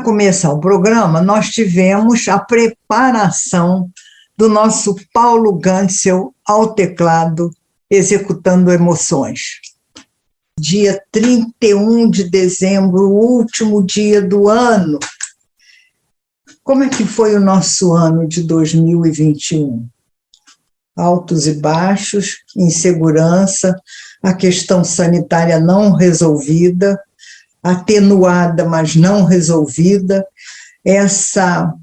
começar o programa, nós tivemos a preparação do nosso Paulo Gansel ao teclado, executando Emoções. Dia 31 de dezembro, o último dia do ano. Como é que foi o nosso ano de 2021? Altos e baixos, insegurança, a questão sanitária não resolvida, atenuada, mas não resolvida, essa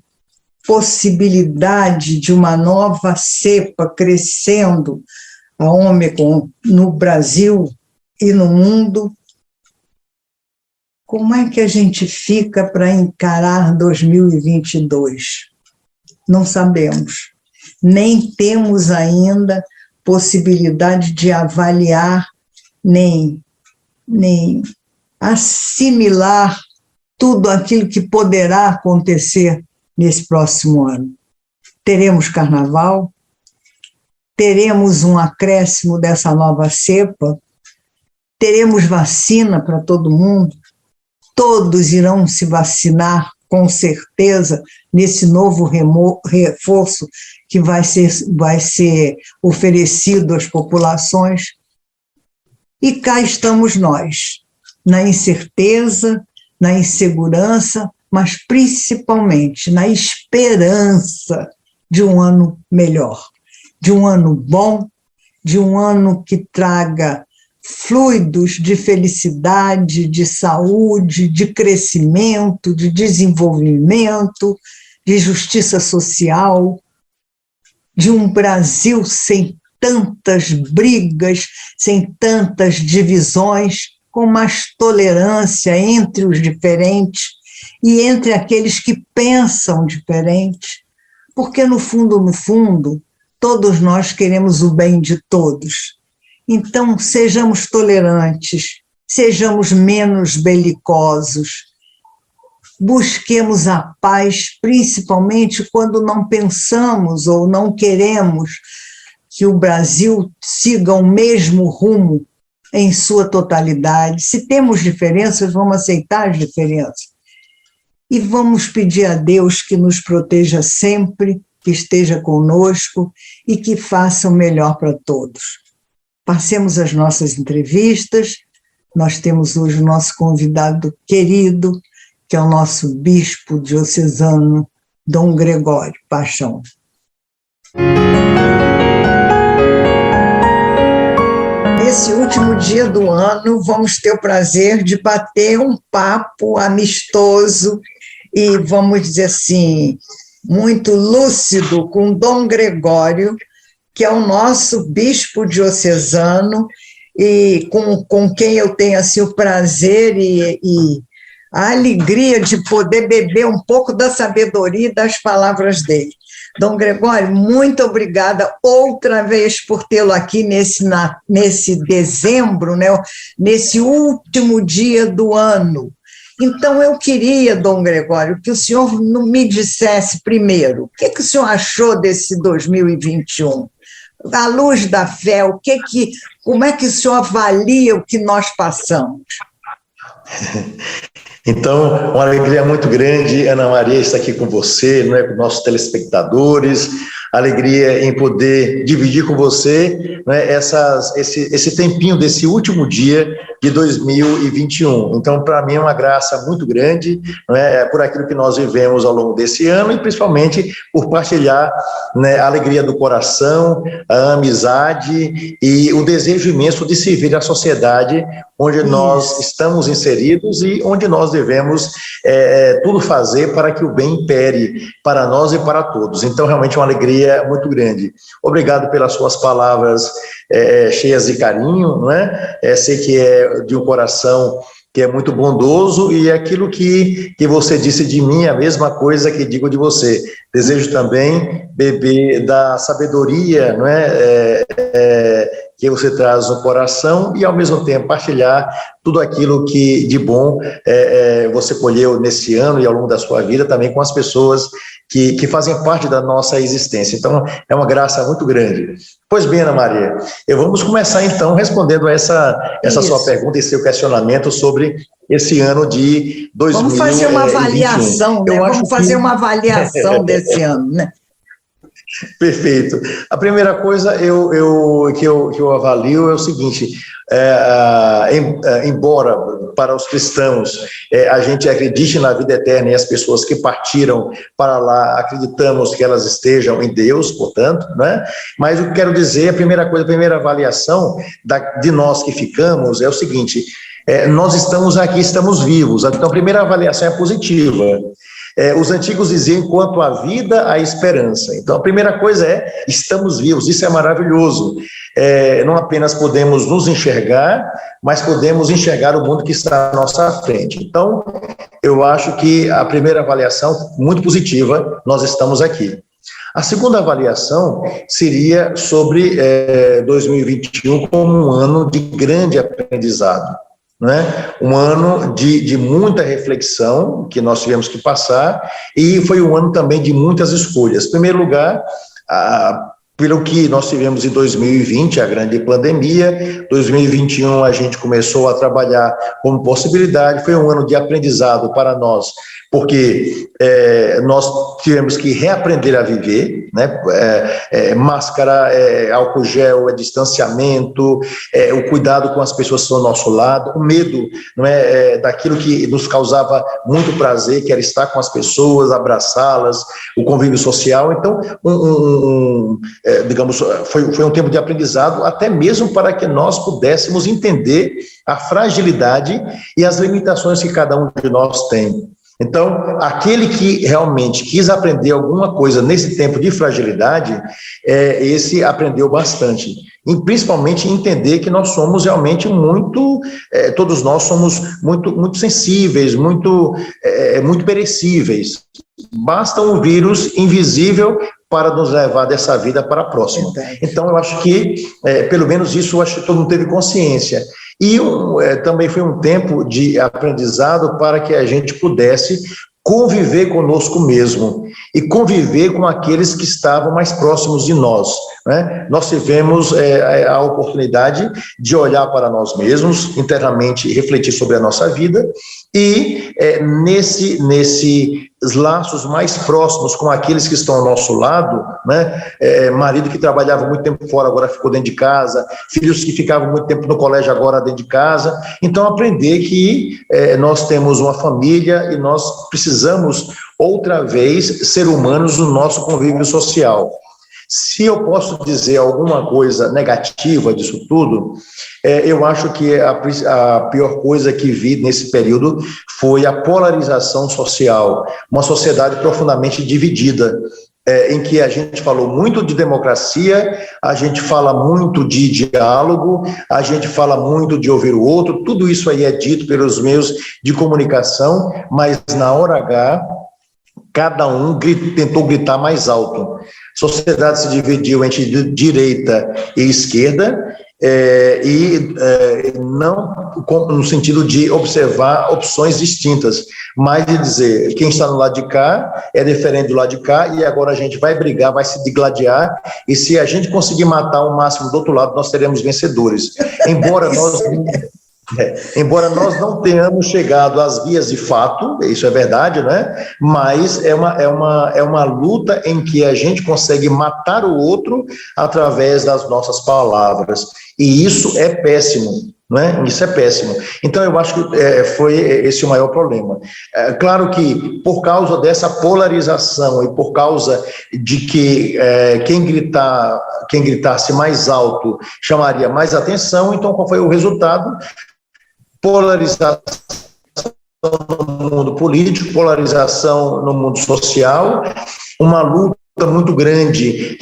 possibilidade de uma nova cepa crescendo, a Ômicron, no Brasil e no mundo. Como é que a gente fica para encarar 2022? Não sabemos. Nem temos ainda possibilidade de avaliar, nem assimilar tudo aquilo que poderá acontecer nesse próximo ano. Teremos carnaval, teremos um acréscimo dessa nova cepa, teremos vacina para todo mundo, todos irão se vacinar, com certeza, nesse novo reforço que vai ser oferecido às populações. E cá estamos nós, na incerteza, na insegurança, mas principalmente na esperança de um ano melhor, de um ano bom, de um ano que traga fluidos de felicidade, de saúde, de crescimento, de desenvolvimento, de justiça social, de um Brasil sem tantas brigas, sem tantas divisões, com mais tolerância entre os diferentes e entre aqueles que pensam diferente, porque no fundo, todos nós queremos o bem de todos. Então, sejamos tolerantes, sejamos menos belicosos, busquemos a paz, principalmente quando não pensamos ou não queremos que o Brasil siga o mesmo rumo em sua totalidade. Se temos diferenças, vamos aceitar as diferenças. E vamos pedir a Deus que nos proteja sempre, que esteja conosco e que faça o melhor para todos. Passemos as nossas entrevistas. Nós temos hoje o nosso convidado querido, que é o nosso bispo diocesano, Dom Gregório Paixão. Nesse último dia do ano, vamos ter o prazer de bater um papo amistoso e, vamos dizer assim, muito lúcido com Dom Gregório, que é o nosso bispo diocesano e com quem eu tenho assim, o prazer e a alegria de poder beber um pouco da sabedoria e das palavras dele. Dom Gregório, muito obrigada outra vez por tê-lo aqui nesse dezembro, né, nesse último dia do ano. Então, eu queria, Dom Gregório, que o senhor me dissesse primeiro, o que o senhor achou desse 2021? À luz da fé, como é que o senhor avalia o que nós passamos? Então, uma alegria muito grande, Ana Maria, estar aqui com você, né, com nossos telespectadores, alegria em poder dividir com você, né, esse tempinho desse último dia de 2021. Então, para mim é uma graça muito grande, né, por aquilo que nós vivemos ao longo desse ano e principalmente por partilhar, né, a alegria do coração, a amizade e o desejo imenso de servir a sociedade onde nós estamos inseridos e onde nós devemos tudo fazer para que o bem impere para nós e para todos. Então, realmente é uma alegria muito grande. Obrigado pelas suas palavras cheias de carinho, não é? Sei que é de um coração que é muito bondoso e é aquilo que você disse de mim, a mesma coisa que digo de você. Desejo também beber da sabedoria, não é? Que você traz no coração e, ao mesmo tempo, partilhar tudo aquilo que de bom você colheu nesse ano e ao longo da sua vida também com as pessoas que fazem parte da nossa existência. Então, é uma graça muito grande. Pois bem, Ana Maria, vamos começar, então, respondendo a essa sua pergunta e seu questionamento sobre esse ano de 2021. Vamos fazer uma avaliação, né? Vamos fazer uma avaliação desse ano, né? Perfeito. A primeira coisa que eu avalio é o seguinte: embora para os cristãos a gente acredite na vida eterna e as pessoas que partiram para lá acreditamos que elas estejam em Deus, portanto, né? Mas o que eu quero dizer, a primeira avaliação de nós que ficamos é o seguinte: nós estamos aqui, estamos vivos. Então, a primeira avaliação é positiva. Os antigos diziam: quanto à vida, há esperança. Então, a primeira coisa estamos vivos, isso é maravilhoso. Não apenas podemos nos enxergar, mas podemos enxergar o mundo que está à nossa frente. Então, eu acho que a primeira avaliação, muito positiva, nós estamos aqui. A segunda avaliação seria sobre 2021 como um ano de grande aprendizado. Né? Um ano de muita reflexão que nós tivemos que passar, e foi um ano também de muitas escolhas. Em primeiro lugar, pelo que nós tivemos em 2020, a grande pandemia. 2021 a gente começou a trabalhar como possibilidade, foi um ano de aprendizado para nós, porque nós tivemos que reaprender a viver, né? Máscara, álcool gel, distanciamento, o cuidado com as pessoas que estão ao nosso lado, o medo, não daquilo que nos causava muito prazer, que era estar com as pessoas, abraçá-las, o convívio social. Então, digamos, foi um tempo de aprendizado, até mesmo para que nós pudéssemos entender a fragilidade e as limitações que cada um de nós tem. Então, aquele que realmente quis aprender alguma coisa nesse tempo de fragilidade, esse aprendeu bastante. E principalmente entender que nós somos realmente todos nós somos muito sensíveis, muito perecíveis. Basta um vírus invisível para nos levar dessa vida para a próxima. Então, eu acho que, pelo menos isso, eu acho que todo mundo teve consciência. E também foi um tempo de aprendizado para que a gente pudesse conviver conosco mesmo e conviver com aqueles que estavam mais próximos de nós, né? Nós tivemos a oportunidade de olhar para nós mesmos internamente e refletir sobre a nossa vida, e nesses laços mais próximos com aqueles que estão ao nosso lado, né? Marido que trabalhava muito tempo fora, agora ficou dentro de casa, filhos que ficavam muito tempo no colégio, agora dentro de casa. Então, aprender que nós temos uma família e nós precisamos, outra vez, ser humanos no nosso convívio social. Se eu posso dizer alguma coisa negativa disso tudo, eu acho que a pior coisa que vi nesse período foi a polarização social, uma sociedade profundamente dividida, em que a gente falou muito de democracia, a gente fala muito de diálogo, a gente fala muito de ouvir o outro, tudo isso aí é dito pelos meios de comunicação, mas na hora H, cada um tentou gritar mais alto. A sociedade se dividiu entre direita e esquerda, não no sentido de observar opções distintas, mas de dizer, quem está no lado de cá é diferente do lado de cá, e agora a gente vai brigar, vai se digladiar, e se a gente conseguir matar o máximo do outro lado, nós seremos vencedores. Embora nós não tenhamos chegado às vias de fato, isso é verdade, né? Mas é uma luta em que a gente consegue matar o outro através das nossas palavras, e isso é péssimo, né? Isso é péssimo. Então, eu acho que foi esse o maior problema. Claro que, por causa dessa polarização e por causa de que quem gritasse mais alto chamaria mais atenção, então qual foi o resultado? Polarização no mundo político, polarização no mundo social, uma luta muito grande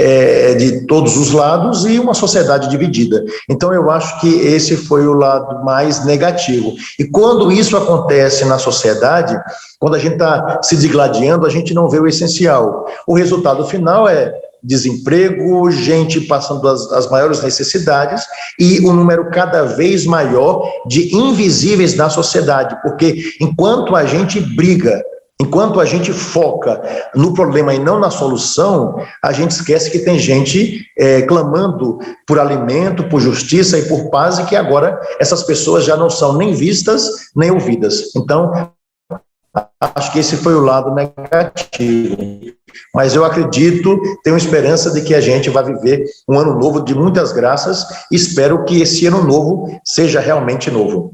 de todos os lados e uma sociedade dividida. Então, eu acho que esse foi o lado mais negativo. E quando isso acontece na sociedade, quando a gente está se digladiando, a gente não vê o essencial. O resultado final é desemprego, gente passando as maiores necessidades e um número cada vez maior de invisíveis na sociedade, porque enquanto a gente briga Enquanto a gente foca no problema e não na solução, a gente esquece que tem gente clamando por alimento, por justiça e por paz, e que agora essas pessoas já não são nem vistas, nem ouvidas. Então, acho que esse foi o lado negativo. Mas eu acredito, tenho esperança de que a gente vai viver um ano novo de muitas graças, e espero que esse ano novo seja realmente novo.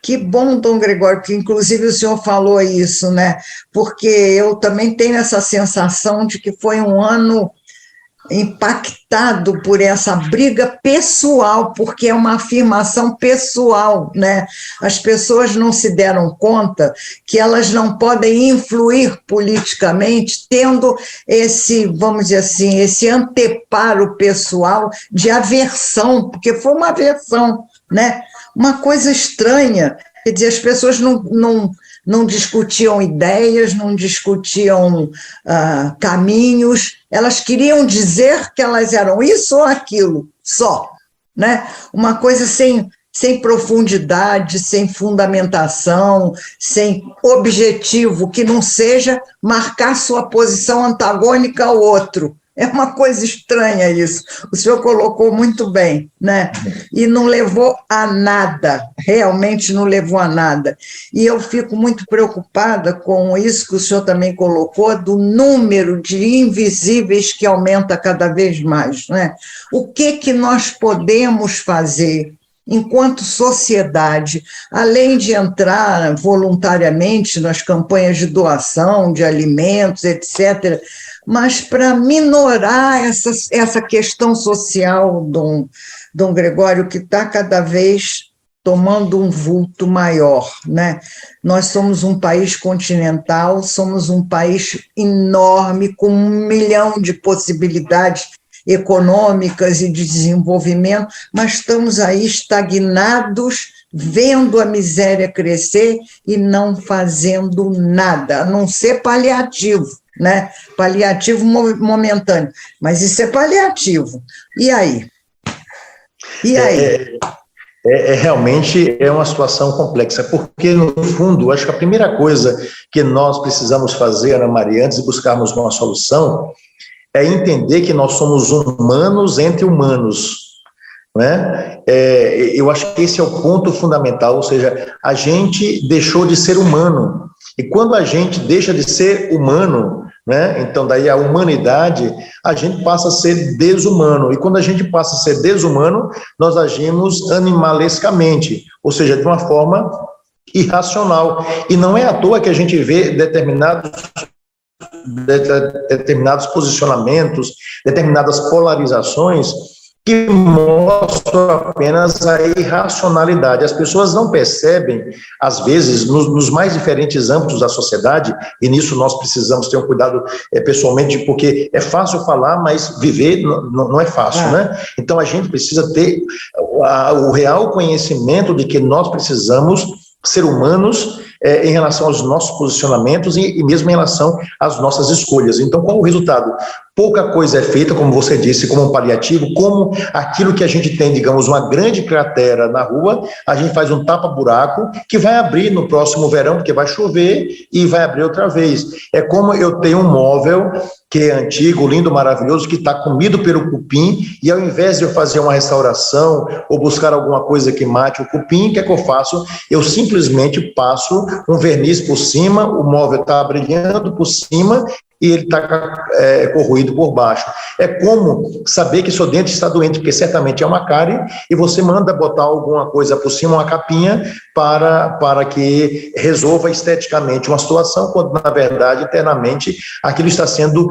Que bom, Dom Gregório, que inclusive o senhor falou isso, né? Porque eu também tenho essa sensação de que foi um ano impactado por essa briga pessoal, porque é uma afirmação pessoal, né? As pessoas não se deram conta que elas não podem influir politicamente tendo esse, vamos dizer assim, esse anteparo pessoal de aversão, porque foi uma aversão, né? Uma coisa estranha, quer dizer, as pessoas não discutiam ideias, não discutiam caminhos, elas queriam dizer que elas eram isso ou aquilo, só, né? Uma coisa sem profundidade, sem fundamentação, sem objetivo, que não seja marcar sua posição antagônica ao outro. É uma coisa estranha isso. O senhor colocou muito bem, né? E não levou a nada, realmente não levou a nada. E eu fico muito preocupada com isso que o senhor também colocou, do número de invisíveis que aumenta cada vez mais, né? O que nós podemos fazer enquanto sociedade, além de entrar voluntariamente nas campanhas de doação de alimentos, etc., mas para minorar essa questão social, Dom Gregório, que está cada vez tomando um vulto maior, né? Nós somos um país continental, somos um país enorme, com 1 milhão de possibilidades econômicas e de desenvolvimento, mas estamos aí estagnados, vendo a miséria crescer e não fazendo nada, a não ser paliativo, né? Paliativo momentâneo, mas isso é paliativo. E aí? E aí? Realmente é uma situação complexa, porque, no fundo, acho que a primeira coisa que nós precisamos fazer, Ana Maria, antes de buscarmos uma solução, é entender que nós somos humanos entre humanos, né? Eu acho que esse é o ponto fundamental, ou seja, a gente deixou de ser humano, e quando a gente deixa de ser humano, né, então daí a humanidade, a gente passa a ser desumano, e quando a gente passa a ser desumano, nós agimos animalescamente, ou seja, de uma forma irracional, e não é à toa que a gente vê determinados posicionamentos, determinadas polarizações que mostram apenas a irracionalidade. As pessoas não percebem, às vezes, nos mais diferentes âmbitos da sociedade, e nisso nós precisamos ter um cuidado pessoalmente, porque é fácil falar, mas viver não é fácil, né? Então a gente precisa ter o real conhecimento de que nós precisamos ser humanos em relação aos nossos posicionamentos e mesmo em relação às nossas escolhas. Então, qual o resultado? Pouca coisa é feita, como você disse, como um paliativo, como aquilo que a gente tem, digamos, uma grande cratera na rua, a gente faz um tapa-buraco que vai abrir no próximo verão, porque vai chover e vai abrir outra vez. É como eu tenho um móvel que é antigo, lindo, maravilhoso, que está comido pelo cupim, e ao invés de eu fazer uma restauração ou buscar alguma coisa que mate o cupim, o que é que eu faço? Eu simplesmente passo um verniz por cima, o móvel está brilhando por cima, e ele está corroído por baixo. É como saber que seu dente está doente, porque certamente é uma cárie, e você manda botar alguma coisa por cima, uma capinha, para que resolva esteticamente uma situação, quando, na verdade, internamente, aquilo está sendo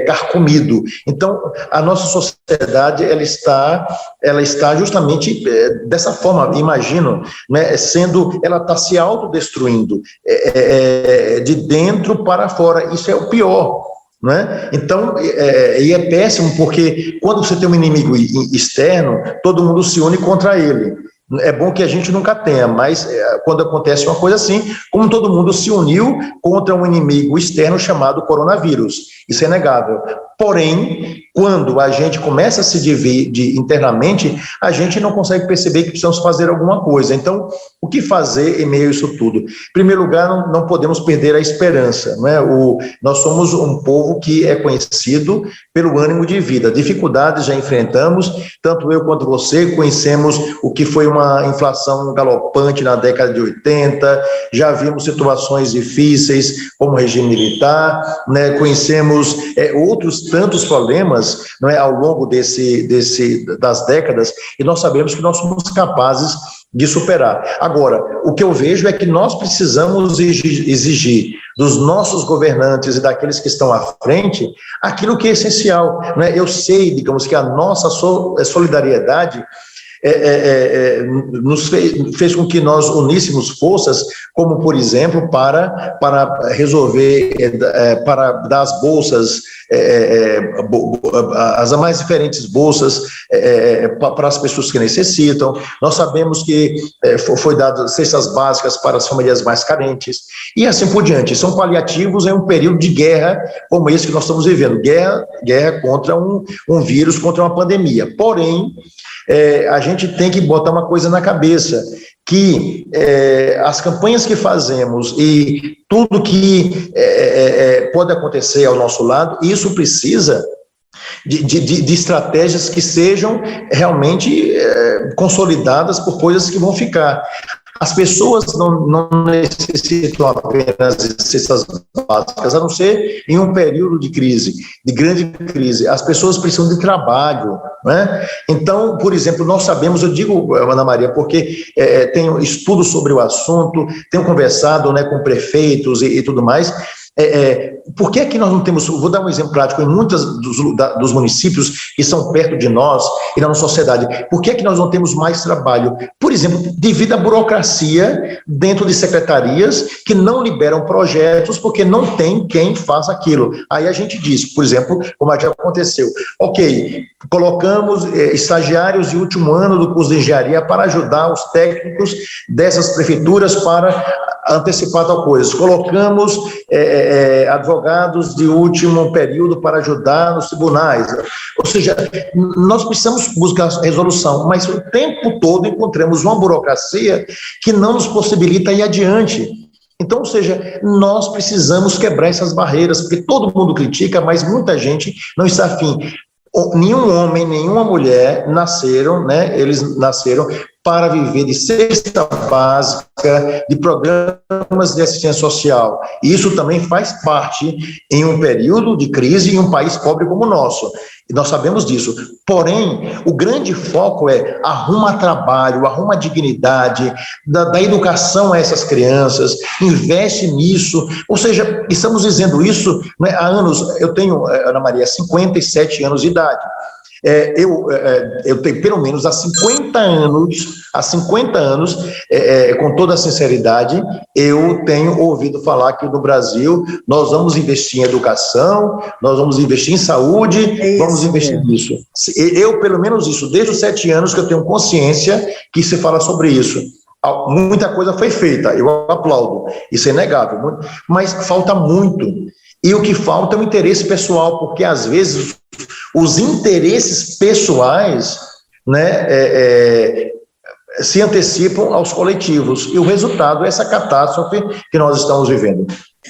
carcomido. Então, a nossa sociedade, ela está justamente dessa forma, imagino, né, ela está se autodestruindo, de dentro para fora. Isso é o pior. Né? Então, e é péssimo, porque quando você tem um inimigo externo, todo mundo se une contra ele. É bom que a gente nunca tenha, mas quando acontece uma coisa assim, como todo mundo se uniu contra um inimigo externo chamado coronavírus, isso é inegável. Porém, quando a gente começa a se dividir internamente, a gente não consegue perceber que precisamos fazer alguma coisa. Então, O que fazer em meio a isso tudo? Em primeiro lugar, não podemos perder a esperança, não é? Nós somos um povo que é conhecido pelo ânimo de vida. Dificuldades já enfrentamos, tanto eu quanto você conhecemos o que foi uma inflação galopante na década de 80, já vimos situações difíceis como o regime militar, né? Conhecemos outros tantos problemas, não é, ao longo das décadas, e nós sabemos que nós somos capazes de superar. Agora, o que eu vejo é que nós precisamos exigir dos nossos governantes e daqueles que estão à frente aquilo que é essencial, né? Eu sei, digamos, que a nossa solidariedade nos fez com que nós uníssemos forças, como, por exemplo, para resolver, para dar as bolsas, as mais diferentes bolsas para as pessoas que necessitam. Nós sabemos que foi dado cestas básicas para as famílias mais carentes, e assim por diante. São paliativos em um período de guerra como esse que nós estamos vivendo, guerra contra um vírus, contra uma pandemia. Porém, a gente tem que botar uma coisa na cabeça, que as campanhas que fazemos e tudo que pode acontecer ao nosso lado, isso precisa de estratégias que sejam realmente consolidadas por coisas que vão ficar. As pessoas não necessitam apenas de cestas básicas, a não ser em um período de crise, de grande crise. As pessoas precisam de trabalho, né? Então, por exemplo, nós sabemos, eu digo, Ana Maria, porque tenho estudos sobre o assunto, tenho conversado, né, com prefeitos e tudo mais. Por que é que nós não temos, vou dar um exemplo prático, em muitos dos municípios que são perto de nós e na nossa sociedade, por que é que nós não temos mais trabalho? Por exemplo, devido à burocracia dentro de secretarias que não liberam projetos porque não tem quem faça aquilo. Aí a gente diz, por exemplo, como já aconteceu, ok, colocamos estagiários de último ano do curso de engenharia para ajudar os técnicos dessas prefeituras para antecipar tal coisa. Colocamos advogados de último período para ajudar nos tribunais. Ou seja, nós precisamos buscar resolução, mas o tempo todo encontramos uma burocracia que não nos possibilita ir adiante. Então, ou seja, nós precisamos quebrar essas barreiras, porque todo mundo critica, mas muita gente não está afim. Nenhum homem, nenhuma mulher nasceram, né? Eles nasceram para viver de cesta básica, de programas de assistência social. E isso também faz parte em um período de crise em um país pobre como o nosso. E nós sabemos disso. Porém, o grande foco é arruma trabalho, arruma dignidade, da educação a essas crianças, investe nisso. Ou seja, estamos dizendo isso, né, há anos. Eu tenho, Ana Maria, 57 anos de idade. Eu tenho pelo menos há 50 anos, com toda a sinceridade, eu tenho ouvido falar que no Brasil nós vamos investir em educação, nós vamos investir em saúde, vamos investir nisso. Eu, pelo menos isso, desde os 7 anos que eu tenho consciência que se fala sobre isso. Muita coisa foi feita, eu aplaudo, isso é inegável, mas falta muito. E o que falta é o interesse pessoal, porque às vezes os interesses pessoais, né, se antecipam aos coletivos, e o resultado é essa catástrofe que nós estamos vivendo.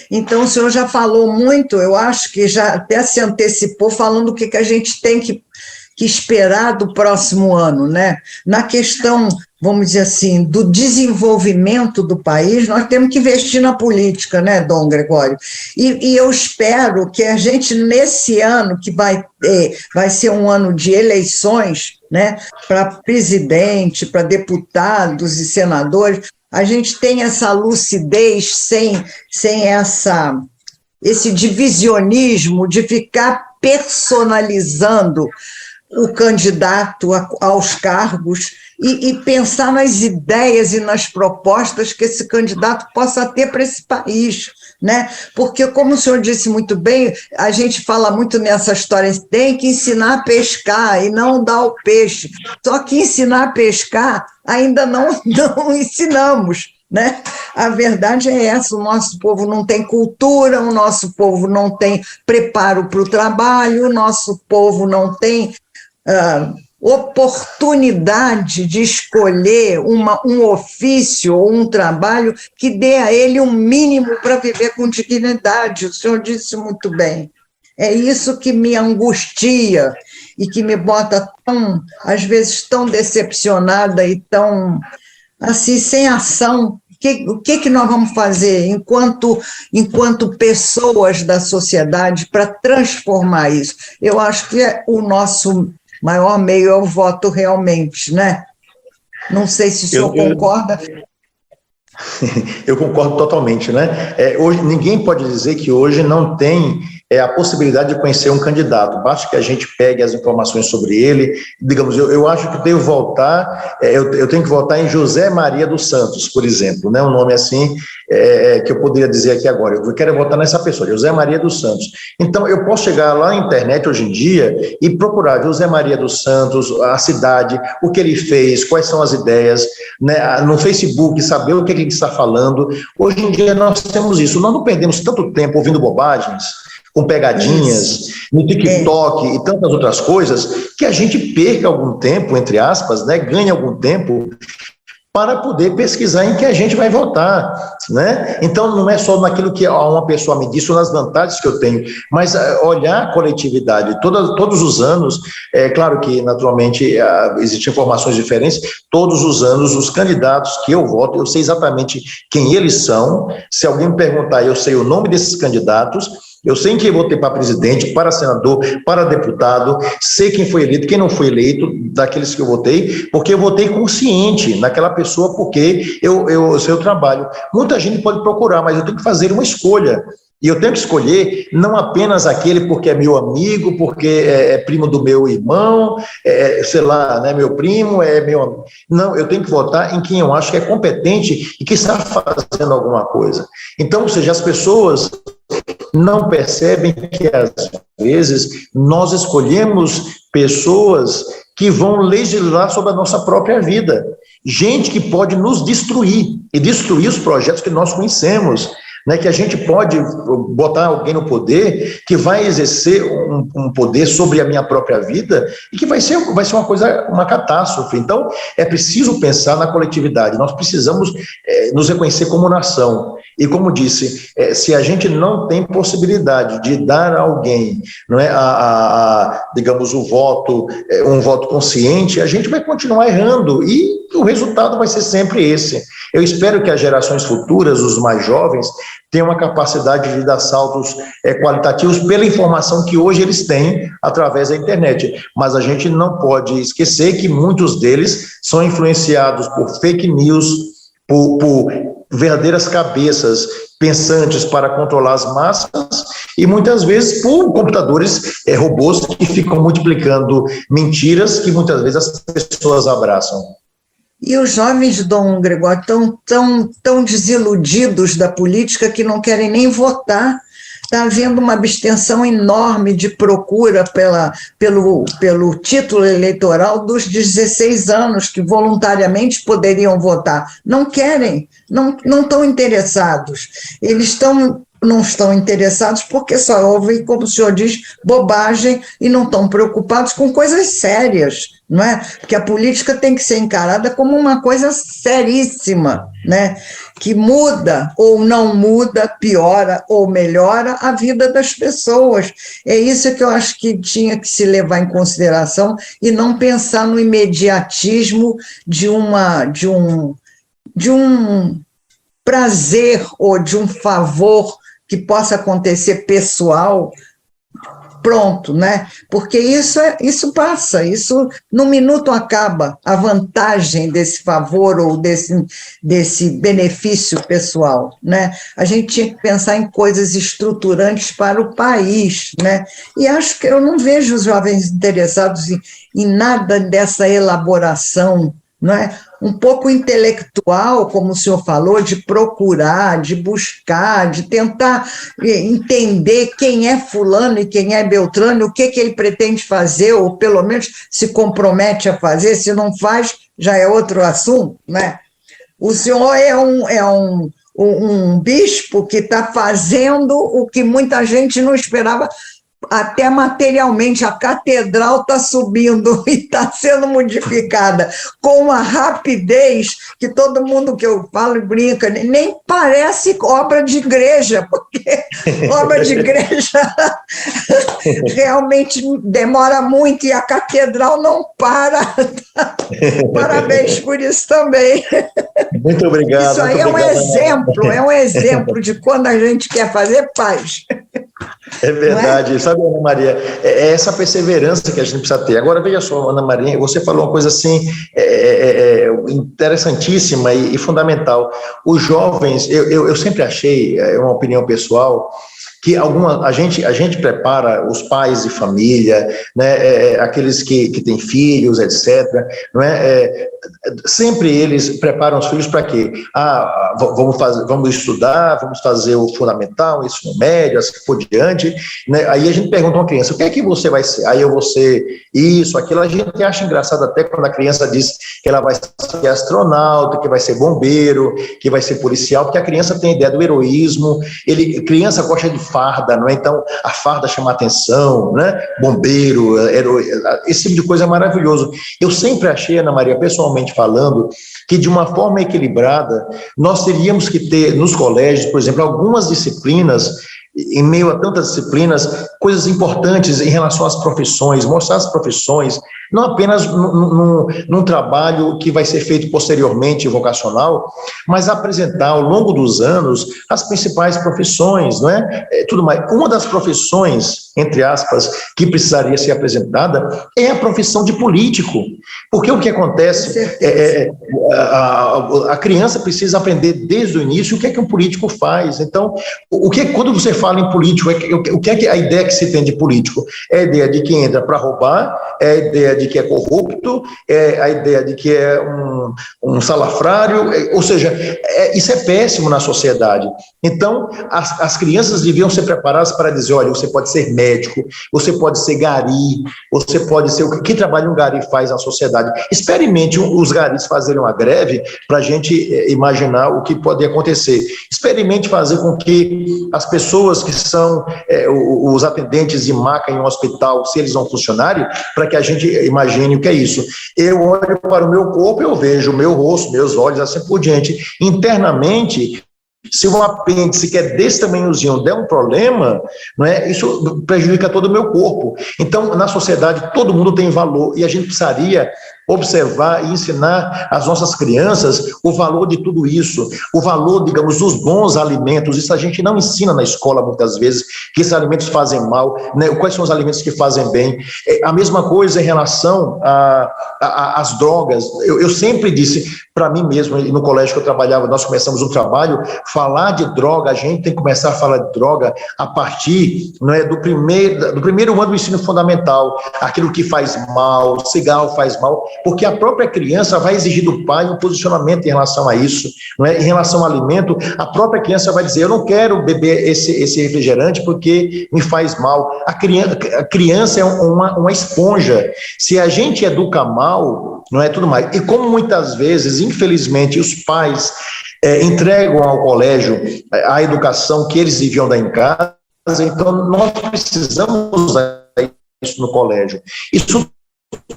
Então, o senhor já falou muito, eu acho que já até se antecipou, falando o que a gente tem que esperar do próximo ano, né? Na questão, vamos dizer assim, do desenvolvimento do país, nós temos que investir na política, né, Dom Gregório? E eu espero que a gente, nesse ano, que vai ser um ano de eleições, né, para presidente, para deputados e senadores, a gente tenha essa lucidez sem esse divisionismo de ficar personalizando o candidato aos cargos e pensar nas ideias e nas propostas que esse candidato possa ter para esse país, né? Porque, como o senhor disse muito bem, a gente fala muito nessa história, tem que ensinar a pescar e não dar o peixe. Só que ensinar a pescar ainda não ensinamos, né? A verdade é essa, o nosso povo não tem cultura, o nosso povo não tem preparo para o trabalho, o nosso povo não tem oportunidade de escolher um ofício ou um trabalho que dê a ele um mínimo para viver com dignidade. O senhor disse muito bem. É isso que me angustia e que me bota às vezes, tão decepcionada e tão, assim, sem ação. O que nós vamos fazer enquanto pessoas da sociedade para transformar isso? Eu acho que o nosso maior meio é o voto realmente, né? Não sei se o senhor concorda. Eu concordo totalmente, né? Hoje, ninguém pode dizer que hoje não tem a possibilidade de conhecer um candidato, basta que a gente pegue as informações sobre ele, digamos, eu acho que devo votar, eu tenho que votar em José Maria dos Santos, por exemplo, né? Um nome assim que eu poderia dizer aqui agora, eu quero votar nessa pessoa, José Maria dos Santos. Então, eu posso chegar lá na internet hoje em dia e procurar José Maria dos Santos, a cidade, o que ele fez, quais são as ideias, né? No Facebook, saber o que ele está falando. Hoje em dia nós temos isso, nós não perdemos tanto tempo ouvindo bobagens, com pegadinhas, no TikTok e tantas outras coisas, que a gente perca algum tempo, entre aspas, né, ganhe algum tempo para poder pesquisar em que a gente vai votar, né? Então, não é só naquilo que uma pessoa me disse, ou nas vantagens que eu tenho, mas olhar a coletividade. Todos os anos, é claro que, naturalmente, existem informações diferentes, todos os anos, os candidatos que eu voto, eu sei exatamente quem eles são. Se alguém me perguntar, eu sei o nome desses candidatos, eu sei em quem votei para presidente, para senador, para deputado, sei quem foi eleito, quem não foi eleito, daqueles que eu votei, porque eu votei consciente naquela pessoa, porque eu sei o trabalho. Muita gente pode procurar, mas eu tenho que fazer uma escolha. E eu tenho que escolher não apenas aquele porque é meu amigo, porque é primo do meu irmão, sei lá, né, meu primo, é meu amigo. Não, eu tenho que votar em quem eu acho que é competente e que está fazendo alguma coisa. Então, ou seja, as pessoas não percebem que, às vezes, nós escolhemos pessoas que vão legislar sobre a nossa própria vida. Gente que pode nos destruir e destruir os projetos que nós conhecemos, né? Que a gente pode botar alguém no poder que vai exercer um poder sobre a minha própria vida e que vai ser uma coisa, uma catástrofe. Então, é preciso pensar na coletividade, nós precisamos nos reconhecer como nação. E como disse, se a gente não tem possibilidade de dar a alguém, não é, digamos, um voto consciente, a gente vai continuar errando e o resultado vai ser sempre esse. Eu espero que as gerações futuras, os mais jovens, tenham a capacidade de dar saltos qualitativos pela informação que hoje eles têm através da internet. Mas a gente não pode esquecer que muitos deles são influenciados por fake news, por verdadeiras cabeças pensantes para controlar as massas e muitas vezes por computadores robôs que ficam multiplicando mentiras que muitas vezes as pessoas abraçam. E os jovens, Dom Gregório, estão tão desiludidos da política que não querem nem votar. Está havendo uma abstenção enorme de procura pelo título eleitoral dos 16 anos, que voluntariamente poderiam votar. Não querem, não estão interessados. Eles não estão interessados porque só ouvem, como o senhor diz, bobagem e não estão preocupados com coisas sérias, não é? Porque a política tem que ser encarada como uma coisa seríssima, né? Que muda ou não muda, piora ou melhora a vida das pessoas. É isso que eu acho que tinha que se levar em consideração e não pensar no imediatismo de um prazer ou de um favor que possa acontecer pessoal, pronto, né? Porque isso passa, isso num minuto acaba, a vantagem desse favor ou desse benefício pessoal, né? A gente tinha que pensar em coisas estruturantes para o país, né? E acho que eu não vejo os jovens interessados em nada dessa elaboração, não é? Um pouco intelectual, como o senhor falou, de procurar, de buscar, de tentar entender quem é fulano e quem é Beltrano, o que ele pretende fazer, ou pelo menos se compromete a fazer, se não faz, já é outro assunto, né? O senhor é um bispo que está fazendo o que muita gente não esperava até materialmente, a catedral está subindo e está sendo modificada com uma rapidez que todo mundo que eu falo brinca, nem parece obra de igreja, porque obra de igreja realmente demora muito e a catedral não para. Parabéns por isso também. Muito obrigado. Isso aí é um exemplo de quando a gente quer fazer paz. É verdade, sabe, Ana Maria, é essa perseverança que a gente precisa ter. Agora, veja só, Ana Maria, você falou uma coisa assim, interessantíssima e fundamental. Os jovens, eu sempre achei, é uma opinião pessoal, que a gente prepara os pais de família, né, aqueles que têm filhos, etc., não é? Sempre eles preparam os filhos para quê? Vamos estudar, vamos fazer o fundamental, o ensino médio, assim por diante, né? Aí a gente pergunta a uma criança, o que é que você vai ser? Aí eu vou ser isso, aquilo. A gente acha engraçado até quando a criança diz que ela vai ser astronauta, que vai ser bombeiro, que vai ser policial, porque a criança tem a ideia do heroísmo, criança gosta de farda, não é? Então a farda chama atenção, né? Bombeiro, herói, esse tipo de coisa é maravilhoso. Eu sempre achei, Ana Maria, pessoalmente falando, que de uma forma equilibrada nós teríamos que ter nos colégios, por exemplo, algumas disciplinas, em meio a tantas disciplinas, coisas importantes em relação às profissões, mostrar as profissões, não apenas num trabalho que vai ser feito posteriormente, vocacional, mas apresentar ao longo dos anos as principais profissões, não é? Tudo mais. Uma das profissões, entre aspas, que precisaria ser apresentada é a profissão de político, porque o que acontece a criança precisa aprender desde o início o que é que um político faz. Então, quando você fala em político, o que é que a ideia que se tem de político? É a ideia de que entra para roubar, é a ideia de que é corrupto, é a ideia de que é um salafrário, ou seja, isso é péssimo na sociedade. Então, as crianças deviam ser preparadas para dizer, olha, você pode ser médico, você pode ser gari, você pode ser... Que trabalho um gari faz na sociedade? Experimente os garis fazerem uma greve para a gente imaginar o que pode acontecer. Experimente fazer com que as pessoas que são os atendentes de maca em um hospital, se eles não funcionarem, para que a gente imagine o que é isso. Eu olho para o meu corpo, eu vejo o meu rosto, meus olhos, assim por diante. Internamente, se um apêndice que é desse tamanhozinho der um problema, não é? Isso prejudica todo o meu corpo. Então, na sociedade, todo mundo tem valor e a gente precisaria observar e ensinar às nossas crianças o valor de tudo isso, o valor, digamos, dos bons alimentos. Isso a gente não ensina na escola muitas vezes, que esses alimentos fazem mal, né? Quais são os alimentos que fazem bem. A mesma coisa em relação às drogas. Eu sempre disse para mim mesmo, no colégio que eu trabalhava, nós começamos um trabalho, falar de droga, a gente tem que começar a falar de droga a partir, não é, do primeiro ano do ensino fundamental, aquilo que faz mal, cigarro faz mal, porque a própria criança vai exigir do pai um posicionamento em relação a isso, não é? Em relação ao alimento, a própria criança vai dizer, eu não quero beber esse refrigerante porque me faz mal. A criança é uma esponja. Se a gente educa mal, não é tudo mais. E como muitas vezes, infelizmente, os pais entregam ao colégio a educação que eles deviam dar em casa, então nós precisamos dar isso no colégio. Isso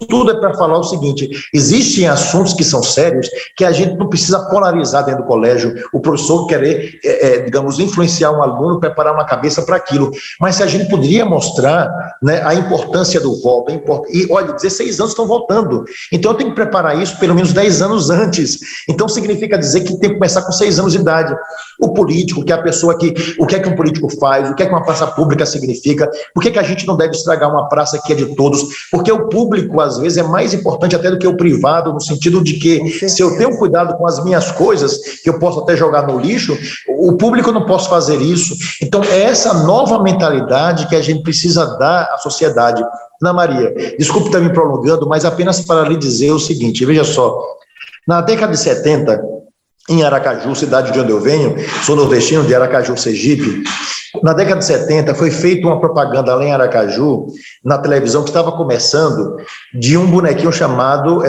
tudo é para falar o seguinte, existem assuntos que são sérios, que a gente não precisa polarizar dentro do colégio, o professor querer, digamos, influenciar um aluno, preparar uma cabeça para aquilo, mas se a gente poderia mostrar, né, a importância do voto, e olha, 16 anos estão voltando, então eu tenho que preparar isso pelo menos 10 anos antes, então significa dizer que tem que começar com 6 anos de idade, o político, que é a pessoa que, o que é que um político faz, o que é que uma praça pública significa, por que a gente não deve estragar uma praça que é de todos, porque o público às vezes é mais importante até do que o privado, no sentido de que se eu tenho cuidado com as minhas coisas, que eu posso até jogar no lixo, o público não posso fazer isso. Então é essa nova mentalidade que a gente precisa dar à sociedade. Ana Maria, desculpe estar me prolongando, mas apenas para lhe dizer o seguinte, veja só, na década de 70, em Aracaju, cidade de onde eu venho, sou nordestino de Aracaju, Sergipe, na década de 70 foi feita uma propaganda lá em Aracaju, na televisão, que estava começando, de um bonequinho chamado,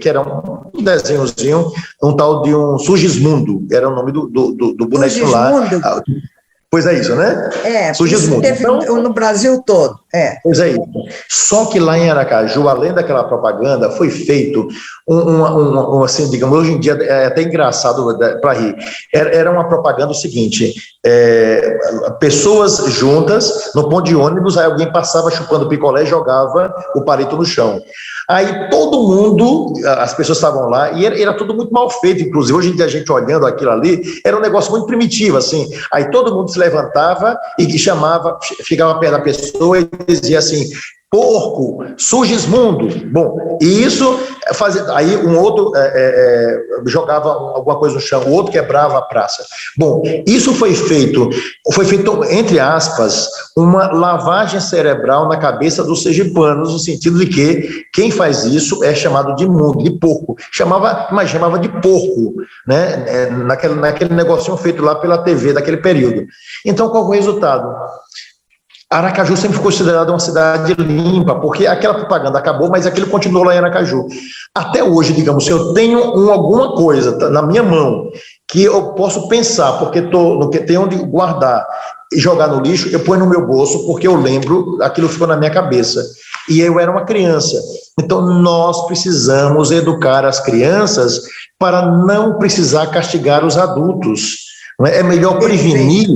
que era um desenhozinho, um tal de um Sugismundo, era o nome do bonequinho lá. Pois é isso, né? Isso teve no Brasil todo. Pois é isso. Só que lá em Aracaju, além daquela propaganda, foi feito assim, digamos, hoje em dia é até engraçado para rir. Era uma propaganda o seguinte: pessoas juntas no ponto de ônibus, aí alguém passava chupando picolé e jogava o palito no chão. Aí todo mundo, as pessoas estavam lá, e era tudo muito mal feito, inclusive. Hoje em dia, a gente olhando aquilo ali, era um negócio muito primitivo, assim. Aí todo mundo se levantava e chamava, ficava perto da pessoa e dizia assim: porco, Sugismundo. Bom, e isso fazia. Aí um outro jogava alguma coisa no chão, o outro quebrava a praça. Bom, isso foi feito, entre aspas, uma lavagem cerebral na cabeça dos sergipanos, no sentido de que quem faz isso é chamado de imundo, de porco. Chamava de porco, né? Naquele negocinho feito lá pela TV daquele período. Então, qual foi o resultado? Aracaju sempre ficou considerada uma cidade limpa, porque aquela propaganda acabou, mas aquilo continuou lá em Aracaju. Até hoje, digamos, se eu tenho alguma coisa na minha mão que eu posso pensar, porque tenho onde guardar e jogar no lixo, eu ponho no meu bolso, porque eu lembro, aquilo ficou na minha cabeça. E eu era uma criança. Então, nós precisamos educar as crianças para não precisar castigar os adultos. É melhor prevenir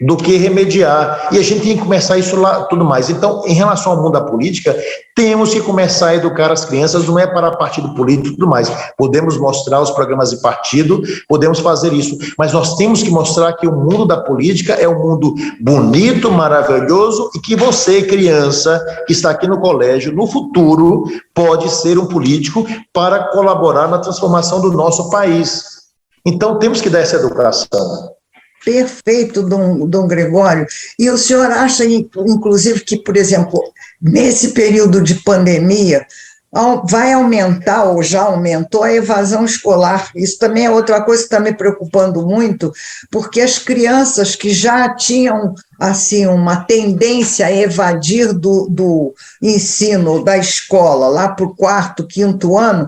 do que remediar. E a gente tem que começar isso lá, tudo mais. Então, em relação ao mundo da política, temos que começar a educar as crianças, não é para partido político e tudo mais. Podemos mostrar os programas de partido, podemos fazer isso, mas nós temos que mostrar que o mundo da política é um mundo bonito, maravilhoso, e que você, criança, que está aqui no colégio, no futuro, pode ser um político para colaborar na transformação do nosso país. Então, temos que dar essa educação. Perfeito, Dom Gregório. E o senhor acha, inclusive, que, por exemplo, nesse período de pandemia, vai aumentar, ou já aumentou, a evasão escolar? Isso também é outra coisa que está me preocupando muito, porque as crianças que já tinham assim uma tendência a evadir do ensino, da escola, lá para o 4º, 5º ano,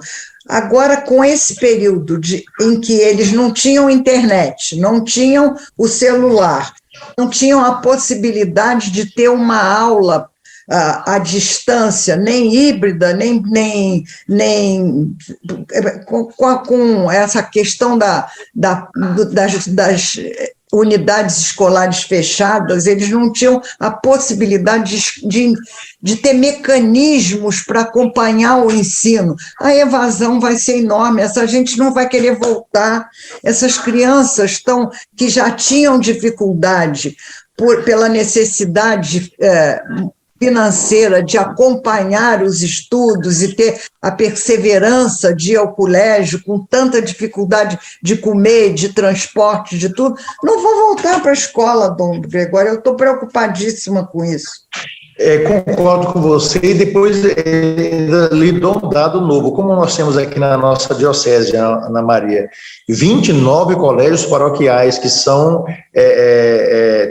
agora, com esse período em que eles não tinham internet, não tinham o celular, não tinham a possibilidade de ter uma aula à distância, nem híbrida, nem com essa questão das unidades escolares fechadas, eles não tinham a possibilidade de ter mecanismos para acompanhar o ensino. A evasão vai ser enorme, essa gente não vai querer voltar, essas crianças que já tinham dificuldade pela necessidade financeira de acompanhar os estudos e ter a perseverança de ir ao colégio com tanta dificuldade de comer, de transporte, de tudo, não vou voltar para a escola, Dom Gregório, eu estou preocupadíssima com isso. Concordo com você, e depois lhe dou um dado novo. Como nós temos aqui na nossa diocese, Ana Maria, 29 colégios paroquiais que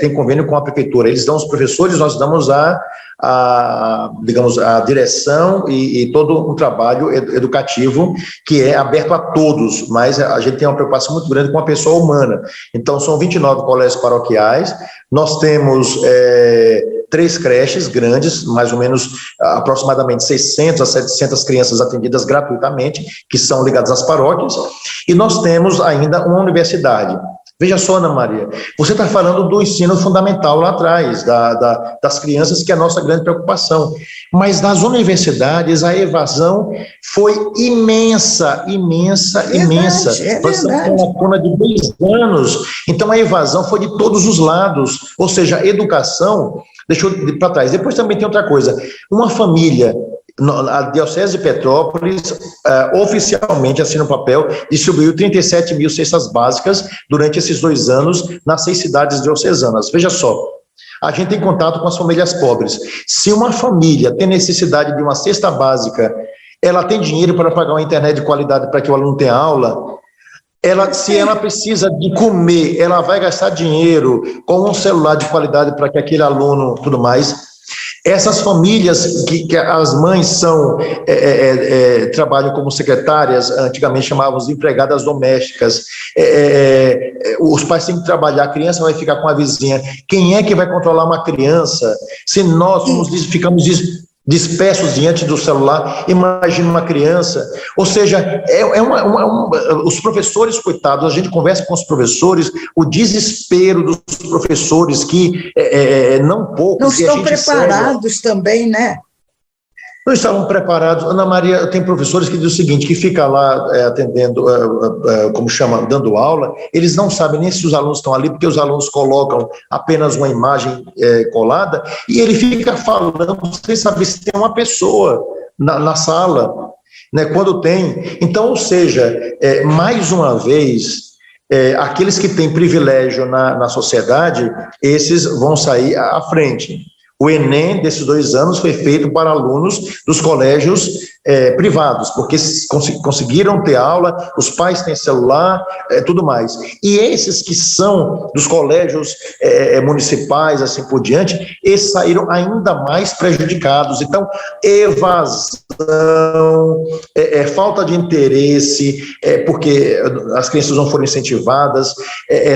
têm convênio com a prefeitura. Eles dão os professores, nós damos a direção e todo um trabalho educativo que é aberto a todos, mas a gente tem uma preocupação muito grande com a pessoa humana. Então, são 29 colégios paroquiais, nós temos 3 creches grandes, mais ou menos aproximadamente 600 a 700 crianças atendidas gratuitamente, que são ligadas às paróquias, e nós temos ainda uma universidade. Veja só, Ana Maria, você está falando do ensino fundamental lá atrás, das crianças, que é a nossa grande preocupação. Mas nas universidades a evasão foi imensa. Nós estamos com uma lacuna de 2 anos, então a evasão foi de todos os lados, ou seja, a educação deixou para trás. Depois também tem outra coisa, uma família... A Diocese de Petrópolis, oficialmente, assim no papel, distribuiu 37 mil cestas básicas durante esses 2 anos nas 6 cidades diocesanas. Veja só, a gente tem contato com as famílias pobres. Se uma família tem necessidade de uma cesta básica, ela tem dinheiro para pagar uma internet de qualidade para que o aluno tenha aula, se ela precisa de comer, ela vai gastar dinheiro com um celular de qualidade para que aquele aluno, tudo mais... Essas famílias que as mães trabalham como secretárias, antigamente chamávamos de empregadas domésticas, os pais têm que trabalhar, a criança vai ficar com a vizinha. Quem é que vai controlar uma criança se nós ficamos dispersos diante do celular? Imagina uma criança. Ou seja, os professores, coitados, a gente conversa com os professores, o desespero dos professores, que não poucos... Não estão preparados também, né? Não estavam preparados. Ana Maria, tem professores que dizem o seguinte, que fica lá atendendo, como chama, dando aula, eles não sabem nem se os alunos estão ali, porque os alunos colocam apenas uma imagem colada, e ele fica falando sem saber se tem uma pessoa na sala, né, quando tem. Então, ou seja, mais uma vez, aqueles que têm privilégio na sociedade, esses vão sair à frente. O Enem, desses 2 anos, foi feito para alunos dos colégios privados, porque conseguiram ter aula, os pais têm celular, tudo mais. E esses que são dos colégios municipais, assim por diante, esses saíram ainda mais prejudicados. Então, evasão, falta de interesse, porque as crianças não foram incentivadas,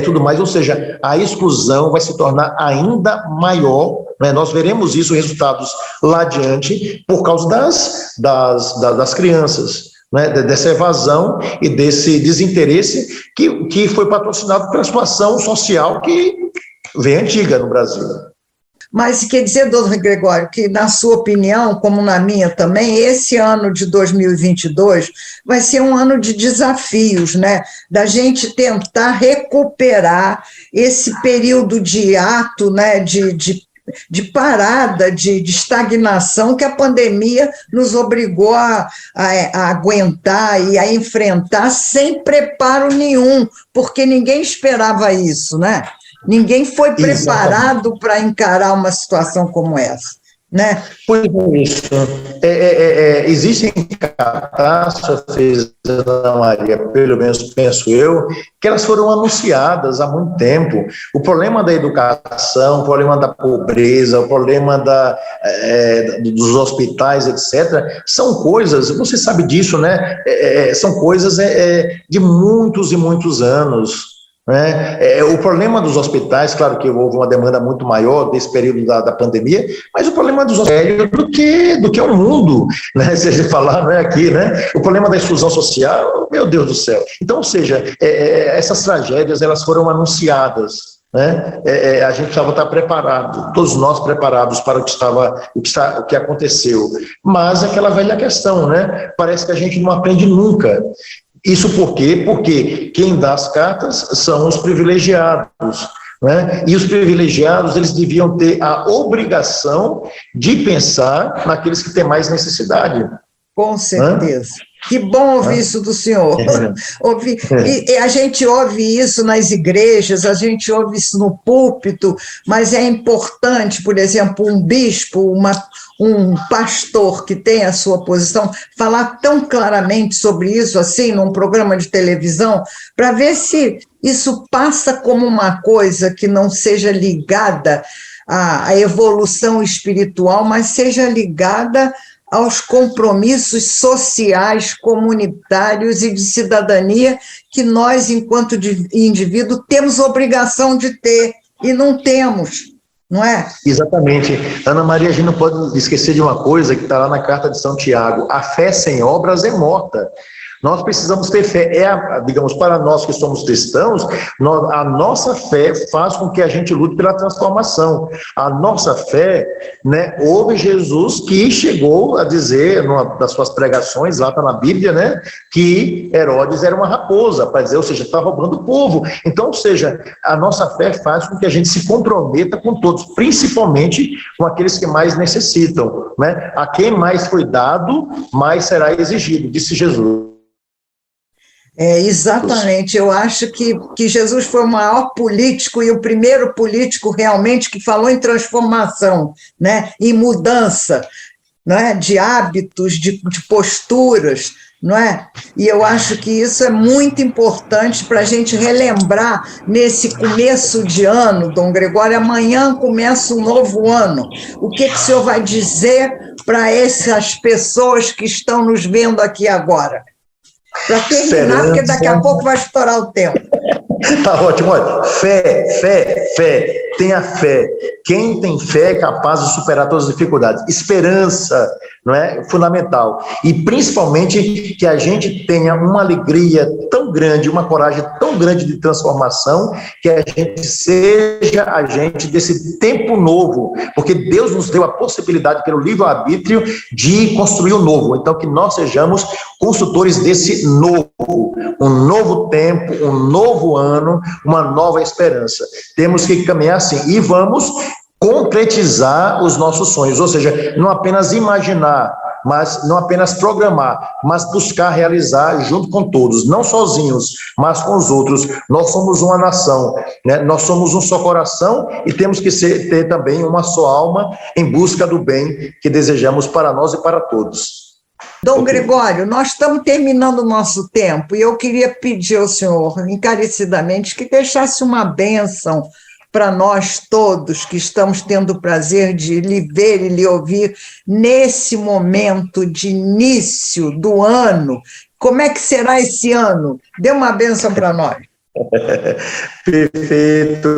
tudo mais. Ou seja, a exclusão vai se tornar ainda maior, né? Nós veremos isso, resultados lá adiante, por causa das crianças, né? Dessa evasão e desse desinteresse que foi patrocinado pela situação social que vem antiga no Brasil. Mas quer dizer, doutor Gregório, que na sua opinião, como na minha também, esse ano de 2022 vai ser um ano de desafios, né? Da gente tentar recuperar esse período de hiato, né? De parada, de estagnação que a pandemia nos obrigou a aguentar e a enfrentar sem preparo nenhum, porque ninguém esperava isso, né? Ninguém foi preparado para encarar uma situação como essa, né? Pois é isso. Existem catástrofes, Ana Maria, pelo menos penso eu, que elas foram anunciadas há muito tempo. O problema da educação, o problema da pobreza, o problema dos hospitais, etc., são coisas, você sabe disso, né? São coisas de muitos e muitos anos. O problema dos hospitais, claro que houve uma demanda muito maior desse período da pandemia, mas o problema dos hospitais é do que o mundo, né? Se a gente falar, não é aqui, né? O problema da exclusão social, meu Deus do céu. Então, ou seja, essas tragédias, elas foram anunciadas, né? A gente precisava estar preparado, todos nós preparados para o que aconteceu. Mas aquela velha questão, né? Parece que a gente não aprende nunca. Isso por quê? Porque quem dá as cartas são os privilegiados, né? E os privilegiados, eles deviam ter a obrigação de pensar naqueles que têm mais necessidade. Com certeza. Que bom ouvir isso do senhor. E a gente ouve isso nas igrejas, a gente ouve isso no púlpito, mas é importante, por exemplo, um bispo, um pastor que tem a sua posição, falar tão claramente sobre isso, assim, num programa de televisão, para ver se isso passa como uma coisa que não seja ligada à evolução espiritual, mas seja ligada aos compromissos sociais, comunitários e de cidadania que nós, enquanto indivíduo, temos obrigação de ter, e não temos, não é? Exatamente. Ana Maria, a gente não pode esquecer de uma coisa que está lá na carta de São Tiago: a fé sem obras é morta. Nós precisamos ter fé, digamos, para nós que somos cristãos, a nossa fé faz com que a gente lute pela transformação. A nossa fé, né, houve Jesus que chegou a dizer, numa das suas pregações, lá está na Bíblia, né, que Herodes era uma raposa, para dizer, ou seja, está roubando o povo. Então, ou seja, a nossa fé faz com que a gente se comprometa com todos, principalmente com aqueles que mais necessitam, né? A quem mais foi dado, mais será exigido, disse Jesus. Exatamente, eu acho que Jesus foi o maior político e o primeiro político realmente que falou em transformação, né? Em mudança, né? De hábitos, de posturas, não é? E eu acho que isso é muito importante para a gente relembrar nesse começo de ano, Dom Gregório. Amanhã começa um novo ano. O que o senhor vai dizer para essas pessoas que estão nos vendo aqui agora? Para terminar, porque daqui a pouco vai estourar o tempo. Tá ótimo, olha, fé, tenha fé. Quem tem fé é capaz de superar todas as dificuldades. Esperança, não é? Fundamental. E principalmente que a gente tenha uma alegria tão grande, uma coragem tão grande de transformação, que a gente seja agente desse tempo novo, porque Deus nos deu a possibilidade, pelo livre-arbítrio, de construir o novo. Então, que nós sejamos construtores desse novo, um novo tempo, um novo ano, uma nova esperança. Temos que caminhar assim, e vamos concretizar os nossos sonhos, ou seja, não apenas imaginar, mas não apenas programar, mas buscar realizar junto com todos, não sozinhos, mas com os outros. Nós somos uma nação, né? Nós somos um só coração e temos que ter também uma só alma em busca do bem que desejamos para nós e para todos. Dom Gregório, nós estamos terminando o nosso tempo e eu queria pedir ao senhor, encarecidamente, que deixasse uma bênção para nós todos que estamos tendo o prazer de lhe ver e lhe ouvir nesse momento de início do ano. Como é que será esse ano? Dê uma bênção para nós. Perfeito,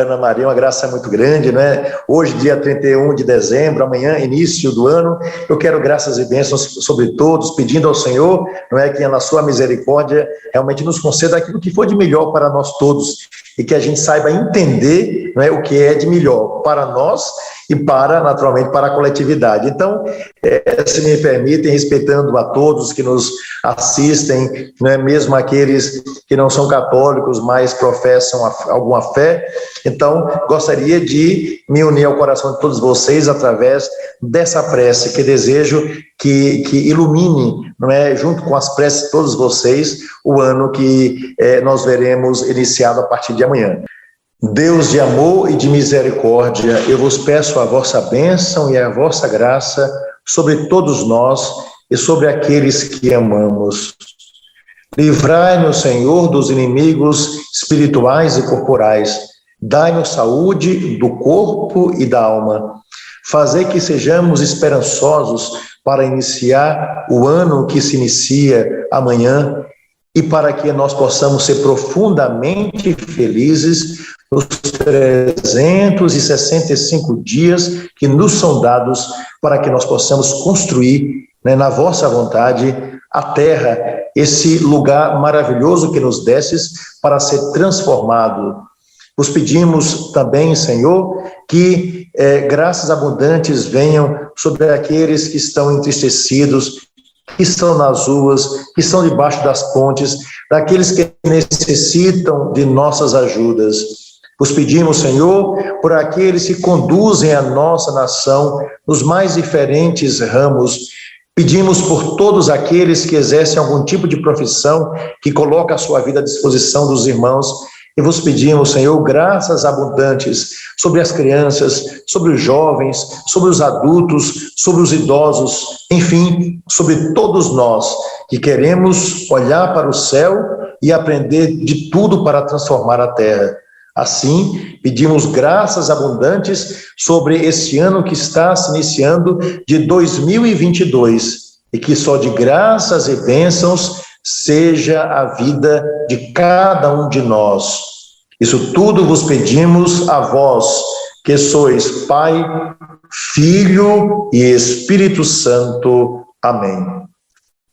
Ana Maria, uma graça muito grande, né? Hoje, dia 31 de dezembro, amanhã, início do ano, eu quero graças e bênçãos sobre todos, pedindo ao Senhor, não é, que na sua misericórdia realmente nos conceda aquilo que for de melhor para nós todos e que a gente saiba entender, não é, o que é de melhor para nós e para, naturalmente, para a coletividade. Então, se me permitem, respeitando a todos que nos assistem, né, mesmo aqueles que não são católicos, mas professam alguma fé, então, gostaria de me unir ao coração de todos vocês através dessa prece que desejo que ilumine, não é, junto com as preces de todos vocês, o ano que nós veremos iniciado a partir de amanhã. Deus de amor e de misericórdia, eu vos peço a vossa bênção e a vossa graça sobre todos nós e sobre aqueles que amamos. Livrai-nos, Senhor, dos inimigos espirituais e corporais. Dai-nos saúde do corpo e da alma. Fazei que sejamos esperançosos para iniciar o ano que se inicia amanhã e para que nós possamos ser profundamente felizes nos 365 dias que nos são dados para que nós possamos construir, né, na vossa vontade, a terra, esse lugar maravilhoso que nos destes para ser transformado. Vos pedimos também, Senhor, que graças abundantes venham sobre aqueles que estão entristecidos, que estão nas ruas, que estão debaixo das pontes, daqueles que necessitam de nossas ajudas. Vos pedimos, Senhor, por aqueles que conduzem a nossa nação nos mais diferentes ramos. Pedimos por todos aqueles que exercem algum tipo de profissão, que coloca a sua vida à disposição dos irmãos. E vos pedimos, Senhor, graças abundantes sobre as crianças, sobre os jovens, sobre os adultos, sobre os idosos, enfim, sobre todos nós que queremos olhar para o céu e aprender de tudo para transformar a terra. Assim, pedimos graças abundantes sobre este ano que está se iniciando de 2022 e que só de graças e bênçãos seja a vida de cada um de nós. Isso tudo vos pedimos a vós, que sois Pai, Filho e Espírito Santo. Amém.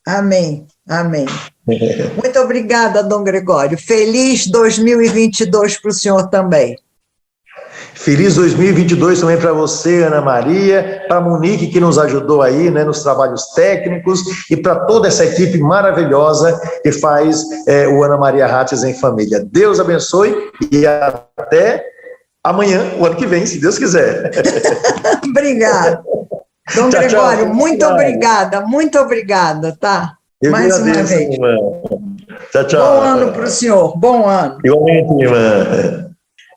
Amém, amém. Muito obrigada, Dom Gregório. Feliz 2022 para o senhor também. Feliz 2022 também para você, Ana Maria, para a Monique, que nos ajudou aí, né, nos trabalhos técnicos, e para toda essa equipe maravilhosa que faz o Ana Maria Rates em Família. Deus abençoe e até amanhã, o ano que vem, se Deus quiser. Obrigada. Dom Tchau, Gregório, tchau. muito obrigada, tá? Eu Mais uma agradeço, vez. irmã. Tchau, tchau. Bom ano para o senhor, bom ano. Igualmente, irmã.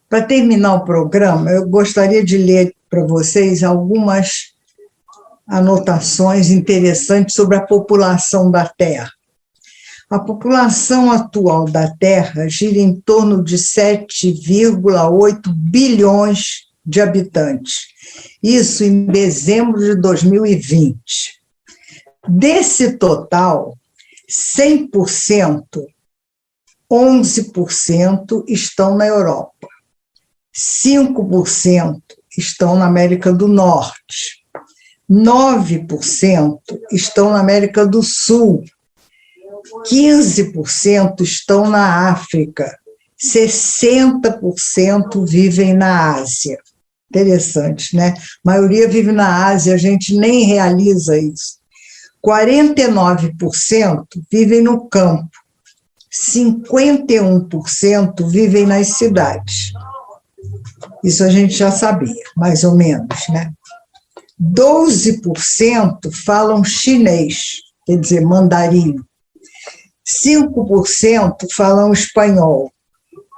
Para terminar o programa, eu gostaria de ler para vocês algumas anotações interessantes sobre a população da Terra. A população atual da Terra gira em torno de 7,8 bilhões de habitantes. Isso em dezembro de 2020. Desse total, 100%, 11% estão na Europa, 5% estão na América do Norte, 9% estão na América do Sul, 15% estão na África, 60% vivem na Ásia. Interessante, né? A maioria vive na Ásia, a gente nem realiza isso. 49% vivem no campo, 51% vivem nas cidades. Isso a gente já sabia, mais ou menos, né? 12% falam chinês, quer dizer, mandarim. 5% falam espanhol.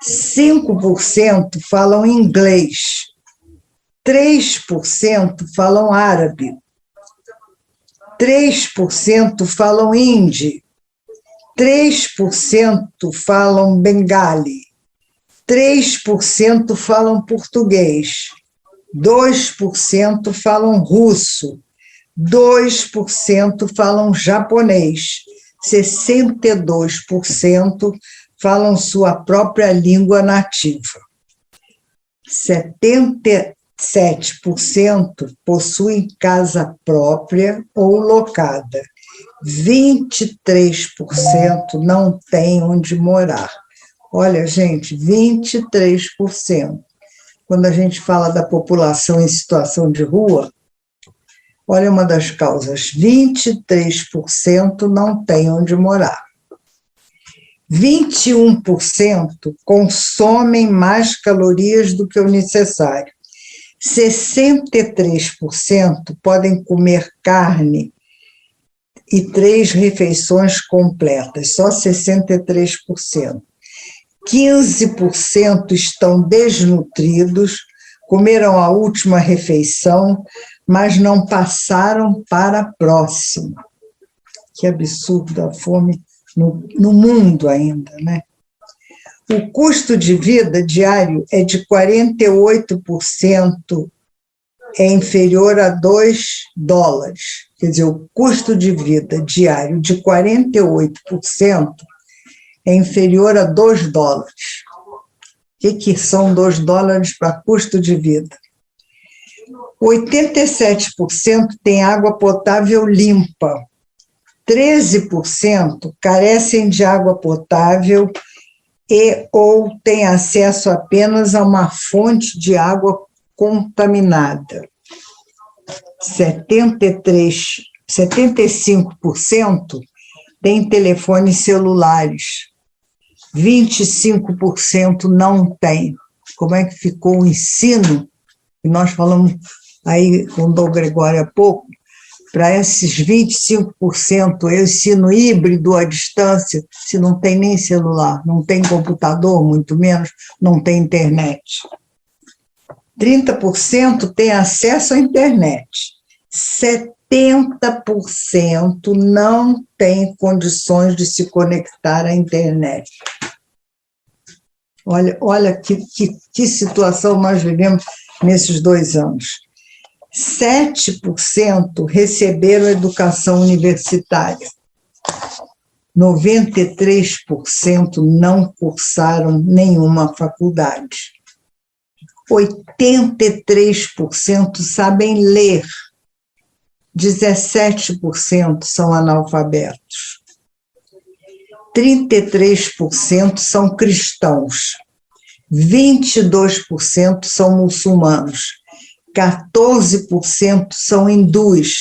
5% falam inglês. 3% falam árabe. 3% falam hindi. 3% falam bengali. 3% falam português. 2% falam russo. 2% falam japonês. 62% falam sua própria língua nativa. 77% possuem casa própria ou locada. 23% não têm onde morar. Olha, gente, 23%. Quando a gente fala da população em situação de rua, olha uma das causas, 23% não tem onde morar. 21% consomem mais calorias do que o necessário. 63% podem comer carne e 3 refeições completas, só 63%. 15% estão desnutridos, comeram a última refeição, mas não passaram para a próxima. Que absurdo a fome no mundo ainda, né? O custo de vida diário é de 48%, é inferior a $2. Quer dizer, o custo de vida diário de 48% é inferior a $2. O que são $2 para custo de vida? 87% tem água potável limpa, 13% carecem de água potável e ou têm acesso apenas a uma fonte de água contaminada. 75% têm telefones celulares, 25% não têm. Como é que ficou o ensino? Nós falamos aí com o Dom Gregório há pouco, para esses 25%, o ensino híbrido à distância, se não tem nem celular, não tem computador, muito menos, não tem internet. 30% tem acesso à internet. 70% não tem condições de se conectar à internet. Olha que situação nós vivemos nesses 2 anos. 7% receberam educação universitária. 93% não cursaram nenhuma faculdade. 83% sabem ler. 17% são analfabetos. 33% são cristãos. 22% são muçulmanos. 14% são hindus,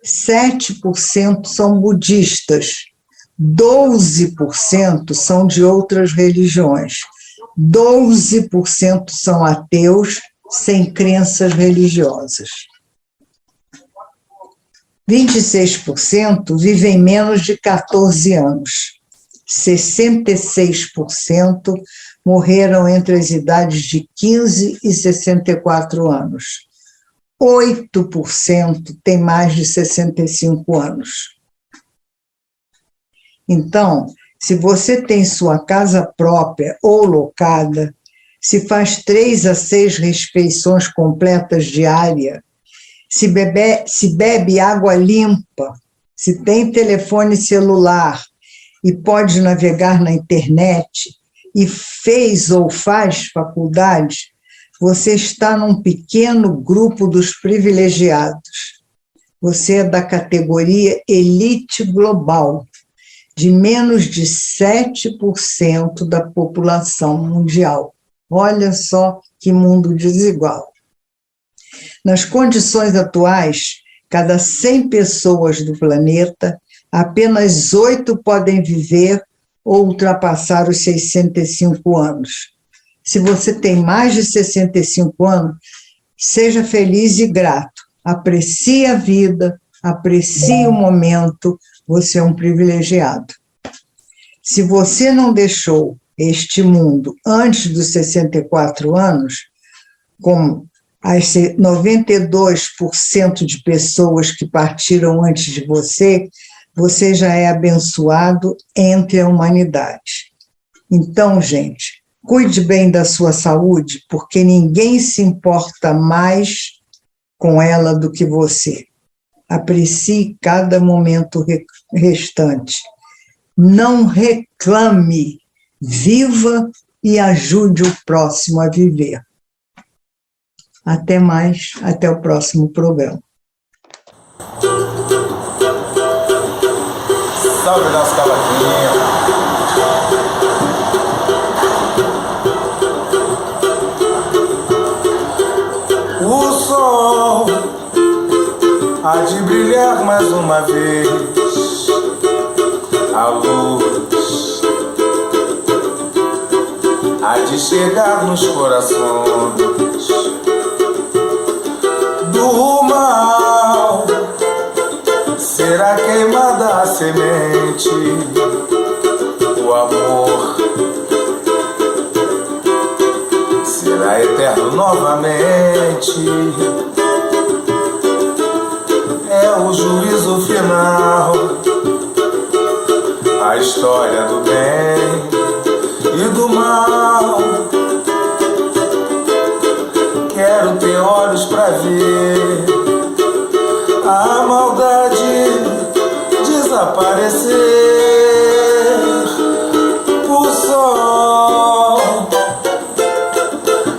7% são budistas, 12% são de outras religiões, 12% são ateus, sem crenças religiosas. 26% vivem menos de 14 anos, 66% morreram entre as idades de 15 e 64 anos. 8% tem mais de 65 anos. Então, se você tem sua casa própria ou locada, se faz 3 a 6 refeições completas diárias, se bebe água limpa, se tem telefone celular e pode navegar na internet e fez ou faz faculdade, você está num pequeno grupo dos privilegiados. Você é da categoria elite global, de menos de 7% da população mundial. Olha só que mundo desigual. Nas condições atuais, cada 100 pessoas do planeta, apenas 8 podem viver ou ultrapassar os 65 anos. Se você tem mais de 65 anos, seja feliz e grato. Aprecie a vida, aprecie o momento, você é um privilegiado. Se você não deixou este mundo antes dos 64 anos, como as 92% de pessoas que partiram antes de você, você já é abençoado entre a humanidade. Então, gente, cuide bem da sua saúde, porque ninguém se importa mais com ela do que você. Aprecie cada momento restante. Não reclame, viva e ajude o próximo a viver. Até mais, até o próximo programa. Salve nosso cavaquinho. O sol há de brilhar mais uma vez, a luz há de chegar nos corações do mal. Será queimada a semente, o amor será eterno novamente. É o juízo final, a história do bem e do mal. Quero ter olhos pra ver a maldade desaparecer. O sol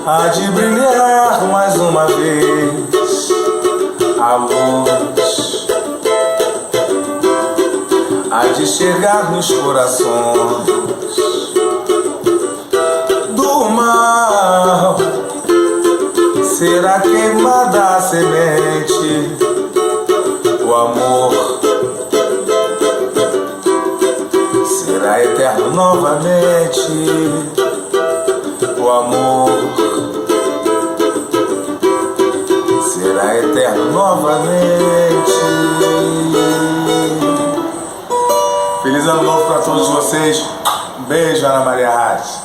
há de brilhar mais uma vez, a luz há de chegar nos corações do mal. Será queimada a semente, o amor será eterno novamente. O amor será eterno novamente. Feliz ano novo para todos vocês. Um beijo, Ana Maria Reis.